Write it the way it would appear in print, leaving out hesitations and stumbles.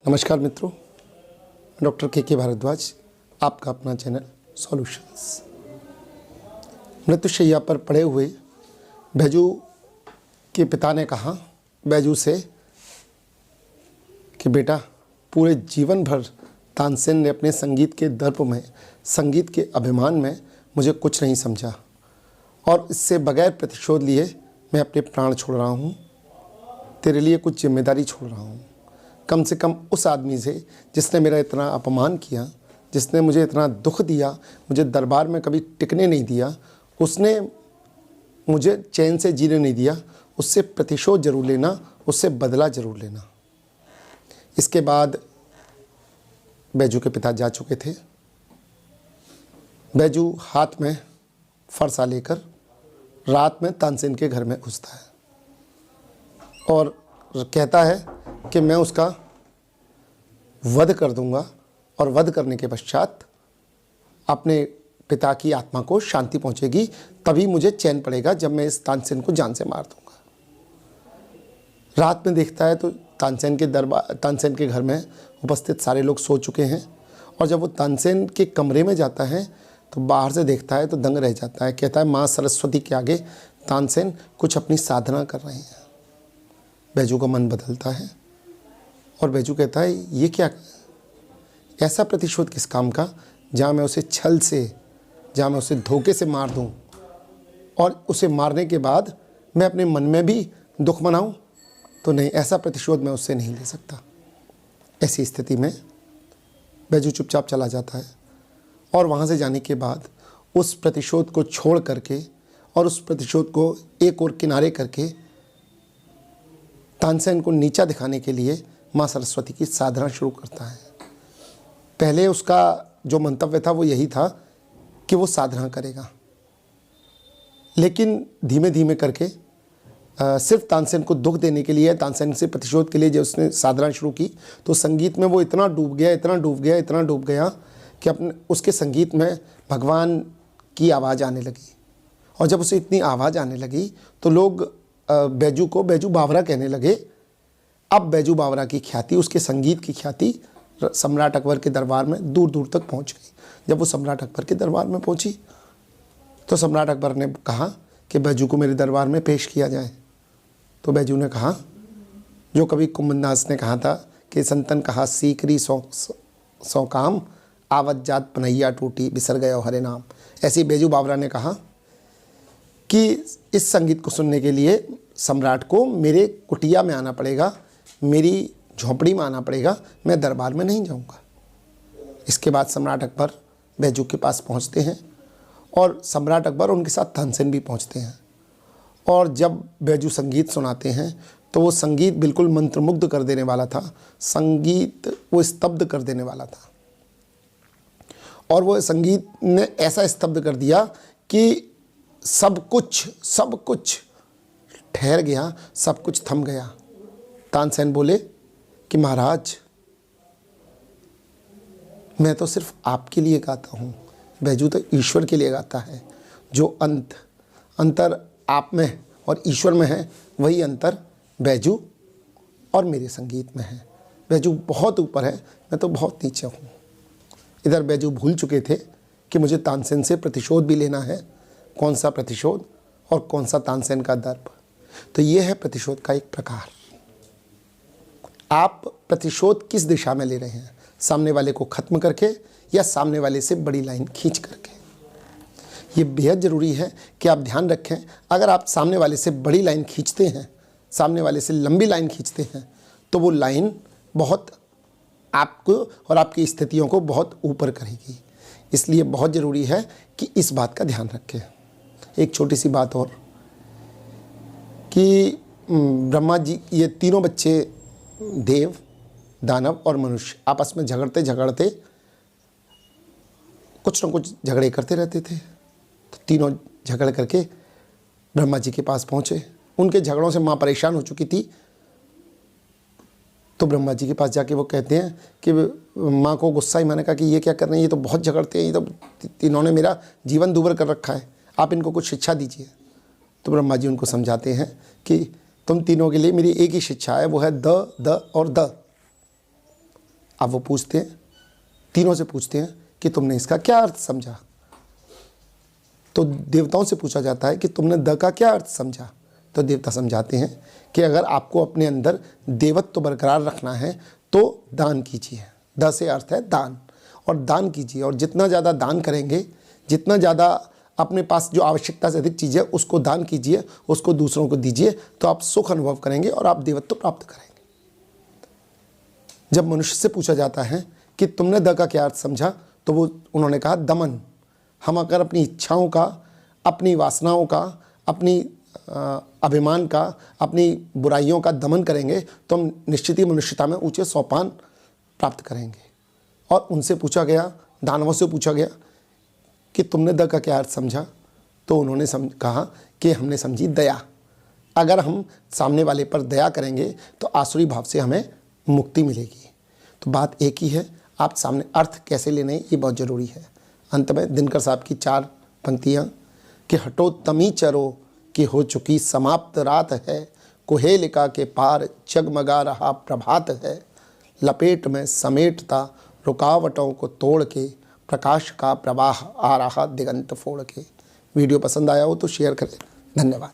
नमस्कार मित्रों, डॉक्टर के भारद्वाज, आपका अपना चैनल सॉल्यूशंस। मृत्युशैया पर पड़े हुए बैजू के पिता ने कहा बैजू से कि बेटा, पूरे जीवन भर तानसेन ने अपने संगीत के दर्प में, संगीत के अभिमान में मुझे कुछ नहीं समझा और इससे बगैर प्रतिशोध लिए मैं अपने प्राण छोड़ रहा हूँ। तेरे लिए कुछ जिम्मेदारी छोड़ रहा हूँ, कम से कम उस आदमी से जिसने मेरा इतना अपमान किया, जिसने मुझे इतना दुख दिया, मुझे दरबार में कभी टिकने नहीं दिया, उसने मुझे चैन से जीने नहीं दिया, उससे प्रतिशोध जरूर लेना, उससे बदला जरूर लेना। इसके बाद बैजू के पिता जा चुके थे। बैजू हाथ में फरसा लेकर रात में तानसेन के घर में घुसता है और कहता है कि मैं उसका वध कर दूंगा और वध करने के पश्चात अपने पिता की आत्मा को शांति पहुंचेगी, तभी मुझे चैन पड़ेगा जब मैं इस तानसेन को जान से मार दूंगा। रात में देखता है तो तानसेन के घर में उपस्थित सारे लोग सो चुके हैं और जब वो तानसेन के कमरे में जाता है तो बाहर से देखता है तो दंग रह जाता है। कहता है, माँ सरस्वती के आगे तानसेन कुछ अपनी साधना कर रहे हैं। बैजू का मन बदलता है और बैजू कहता है, ये क्या, ऐसा प्रतिशोध किस काम का, जहाँ मैं उसे छल से, जहाँ मैं उसे धोखे से मार दूँ और उसे मारने के बाद मैं अपने मन में भी दुख मनाऊँ, तो नहीं, ऐसा प्रतिशोध मैं उससे नहीं ले सकता। ऐसी स्थिति में बैजू चुपचाप चला जाता है और वहाँ से जाने के बाद उस प्रतिशोध को छोड़ करके और उस प्रतिशोध को एक और किनारे करके तानसेन को नीचा दिखाने के लिए माँ सरस्वती की साधना शुरू करता है। पहले उसका जो मंतव्य था वो यही था कि वो साधना करेगा, लेकिन धीमे धीमे करके सिर्फ तानसेन को दुख देने के लिए, तानसेन से प्रतिशोध के लिए जब उसने साधना शुरू की तो संगीत में वो इतना डूब गया कि अपने उसके संगीत में भगवान की आवाज़ आने लगी। और जब उसे इतनी आवाज़ आने लगी तो लोग बैजू को बैजू बावरा कहने लगे। अब बैजू बावरा की ख्याति, उसके संगीत की ख्याति सम्राट अकबर के दरबार में दूर दूर तक पहुंच गई। जब वो सम्राट अकबर के दरबार में पहुंची तो सम्राट अकबर ने कहा कि बैजू को मेरे दरबार में पेश किया जाए। तो बैजू ने कहा, जो कभी कुंभनास ने कहा था कि संतन कहा सीकरी सौ काम, आवत जात पनैया टूटी बिसर गया हरे नाम। ऐसे बैजू बावरा ने कहा कि इस संगीत को सुनने के लिए सम्राट को मेरे कुटिया में आना पड़ेगा, मेरी झोंपड़ी में आना पड़ेगा, मैं दरबार में नहीं जाऊंगा। इसके बाद सम्राट अकबर बैजू के पास पहुंचते हैं और सम्राट अकबर उनके साथ तानसेन भी पहुंचते हैं। और जब बैजू संगीत सुनाते हैं तो वो संगीत बिल्कुल मंत्रमुग्ध कर देने वाला था, संगीत वो स्तब्ध कर देने वाला था। और वो संगीत ने ऐसा स्तब्ध कर दिया कि सब कुछ ठहर गया, सब कुछ थम गया। तानसेन बोले कि महाराज, मैं तो सिर्फ आपके लिए गाता हूँ, बैजू तो ईश्वर के लिए गाता है। जो अंतर आप में और ईश्वर में है, वही अंतर बैजू और मेरे संगीत में है। बैजू बहुत ऊपर है, मैं तो बहुत नीचे हूँ। इधर बैजू भूल चुके थे कि मुझे तानसेन से प्रतिशोध भी लेना है। कौन सा प्रतिशोध और कौन सा तानसेन का दर्प। तो ये है प्रतिशोध का एक प्रकार। आप प्रतिशोध किस दिशा में ले रहे हैं, सामने वाले को ख़त्म करके या सामने वाले से बड़ी लाइन खींच करके। ये बेहद ज़रूरी है कि आप ध्यान रखें। अगर आप सामने वाले से बड़ी लाइन खींचते हैं, सामने वाले से लंबी लाइन खींचते हैं, तो वो लाइन बहुत आपको और आपकी स्थितियों को बहुत ऊपर करेगी। इसलिए बहुत ज़रूरी है कि इस बात का ध्यान रखें। एक छोटी सी बात और कि ब्रह्मा जी, ये तीनों बच्चे देव, दानव और मनुष्य आपस में झगड़ते झगड़ते कुछ न कुछ झगड़े करते रहते थे। तो तीनों झगड़ करके ब्रह्मा जी के पास पहुँचे। उनके झगड़ों से माँ परेशान हो चुकी थी। तो ब्रह्मा जी के पास जाके वो कहते हैं कि माँ को गुस्सा ही, मैंने कहा कि ये क्या कर रहे हैं, ये तो बहुत झगड़ते हैं, ये तो इन्होंने मेरा जीवन दूभर कर रखा है, आप इनको कुछ शिक्षा दीजिए। तो ब्रह्मा जी उनको समझाते हैं कि तुम तीनों के लिए मेरी एक ही शिक्षा है, वो है द और द। अब वो पूछते हैं, तीनों से पूछते हैं कि तुमने इसका क्या अर्थ समझा। तो देवताओं से पूछा जाता है कि तुमने द का क्या अर्थ समझा। तो देवता समझाते हैं कि अगर आपको अपने अंदर देवत्व बरकरार रखना है तो दान कीजिए। द से अर्थ है दान, और दान कीजिए, और जितना ज़्यादा दान करेंगे, जितना ज़्यादा अपने पास जो आवश्यकता से अधिक चीज़ है उसको दान कीजिए, उसको दूसरों को दीजिए, तो आप सुख अनुभव करेंगे और आप देवत्व प्राप्त करेंगे। जब मनुष्य से पूछा जाता है कि तुमने द का क्या अर्थ समझा, तो उन्होंने कहा दमन। हम अगर अपनी इच्छाओं का, अपनी वासनाओं का, अपनी अभिमान का, अपनी बुराइयों का दमन करेंगे तो हम निश्चित ही मनुष्यता में ऊंचे सोपान प्राप्त करेंगे। और उनसे पूछा गया, दानवों से पूछा गया कि तुमने द का क्या अर्थ समझा, तो उन्होंने कहा कि हमने समझी दया। अगर हम सामने वाले पर दया करेंगे तो आसुरी भाव से हमें मुक्ति मिलेगी। तो बात एक ही है, आप सामने अर्थ कैसे लेने ये बहुत ज़रूरी है। अंत में दिनकर साहब की 4 पंक्तियाँ कि हटो तमी चरो कि हो चुकी समाप्त रात है, कुहेलिका के पार जगमगा रहा प्रभात है, लपेट में समेटता रुकावटों को तोड़ के, प्रकाश का प्रवाह आ रहा दिगंत फोड़ के। वीडियो पसंद आया हो तो शेयर करें। धन्यवाद।